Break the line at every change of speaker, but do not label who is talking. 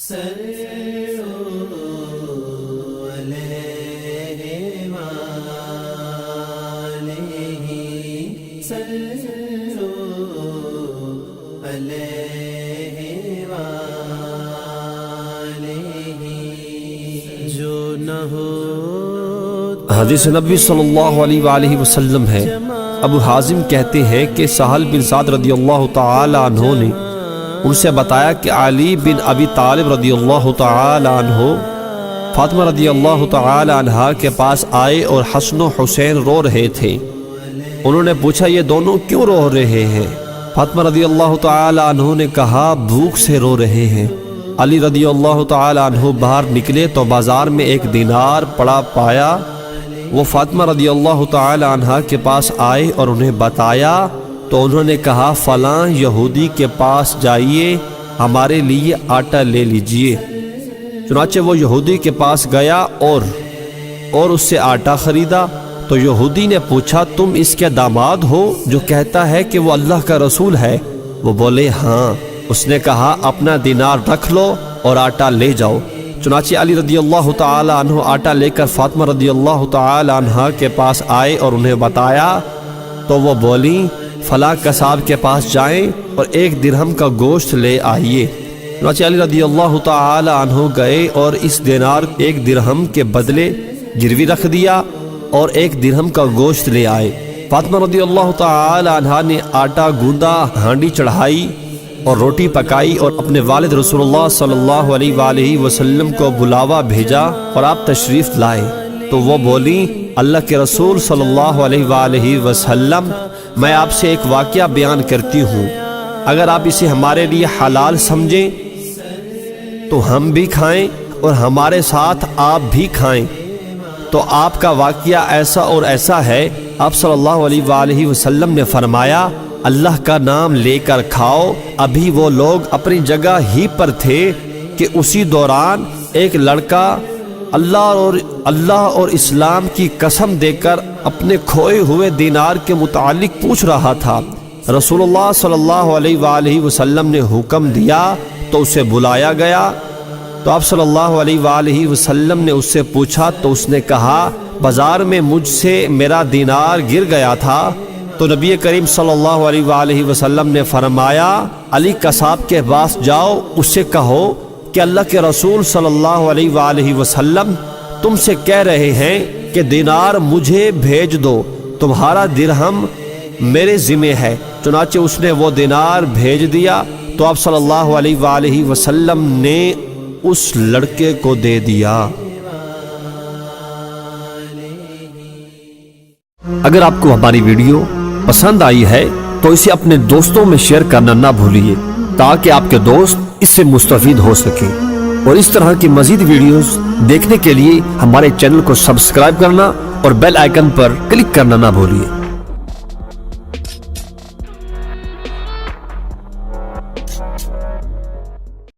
حدیث نبی صلی اللہ علیہ وآلہ وسلم ہے، ابو حازم کہتے ہیں کہ سہل بن سعد رضی اللہ تعالی عنہ نے ان سے بتایا کہ علی بن ابی طالب رضی اللہ تعالی عنہ فاطمہ رضی اللہ تعالی عنہ کے پاس آئے اور حسن و حسین رو رہے تھے۔ انہوں نے پوچھا یہ دونوں کیوں رو رہے ہیں؟ فاطمہ رضی اللہ تعالی عنہ نے کہا بھوک سے رو رہے ہیں۔ علی رضی اللہ تعالی عنہ باہر نکلے تو بازار میں ایک دینار پڑا پایا۔ وہ فاطمہ رضی اللہ تعالی عنہ کے پاس آئے اور انہیں بتایا تو انہوں نے کہا فلاں یہودی کے پاس جائیے، ہمارے لیے آٹا لے لیجئے۔ چنانچہ وہ یہودی کے پاس گیا اور اس سے آٹا خریدا۔ تو یہودی نے پوچھا تم اس کے داماد ہو جو کہتا ہے کہ وہ اللہ کا رسول ہے؟ وہ بولے ہاں۔ اس نے کہا اپنا دینار رکھ لو اور آٹا لے جاؤ۔ چنانچہ علی رضی اللہ تعالی عنہ آٹا لے کر فاطمہ رضی اللہ تعالی عنہ کے پاس آئے اور انہیں بتایا تو وہ بولیں فلاں قصاب کے پاس جائیں اور 1 درہم کا گوشت لے آئیے۔ چنانچہ علی رضی اللہ تعالی عنہ گئے اور اس دینار 1 درہم کے بدلے گروی رکھ دیا اور 1 درہم کا گوشت لے آئے۔ فاطمہ رضی اللہ تعالی عنہ نے آٹا گوندا، ہانڈی چڑھائی اور روٹی پکائی اور اپنے والد رسول اللہ صلی اللہ علیہ وآلہ وسلم کو بلاوا بھیجا اور آپ تشریف لائے۔ تو وہ بولیں اللہ کے رسول صلی اللہ علیہ وآلہ وسلم میں آپ سے ایک واقعہ بیان کرتی ہوں، اگر آپ اسے ہمارے لیے حلال سمجھیں تو ہم بھی کھائیں اور ہمارے ساتھ آپ بھی کھائیں۔ تو آپ کا واقعہ ایسا اور ایسا ہے۔ آپ صلی اللہ علیہ وآلہ وسلم نے فرمایا اللہ کا نام لے کر کھاؤ۔ ابھی وہ لوگ اپنی جگہ ہی پر تھے کہ اسی دوران ایک لڑکا اللہ اور اسلام کی قسم دے کر اپنے کھوئے ہوئے دینار کے متعلق پوچھ رہا تھا۔ رسول اللہ صلی اللہ علیہ وآلہ وسلم نے حکم دیا تو اسے بلایا گیا۔ تو آپ صلی اللہ علیہ وآلہ وسلم نے اس سے پوچھا تو اس نے کہا بازار میں مجھ سے میرا دینار گر گیا تھا۔ تو نبی کریم صلی اللہ علیہ وآلہ وسلم نے فرمایا علی قصاب کے پاس جاؤ، اس سے کہو کہ اللہ کے رسول صلی اللہ علیہ وآلہ وسلم تم سے کہہ رہے ہیں کہ دینار مجھے بھیج دو، تمہارا درہم میرے ذمہ ہے۔ چنانچہ اس نے وہ دینار بھیج دیا تو آپ صلی اللہ علیہ وآلہ وسلم نے اس لڑکے کو دے دیا۔
اگر آپ کو ہماری ویڈیو پسند آئی ہے تو اسے اپنے دوستوں میں شیئر کرنا نہ بھولیے تاکہ آپ کے دوست اس سے مستفید ہو سکیں، اور اس طرح کی مزید ویڈیوز دیکھنے کے لیے ہمارے چینل کو سبسکرائب کرنا اور بیل آئیکن پر کلک کرنا نہ بھولیے۔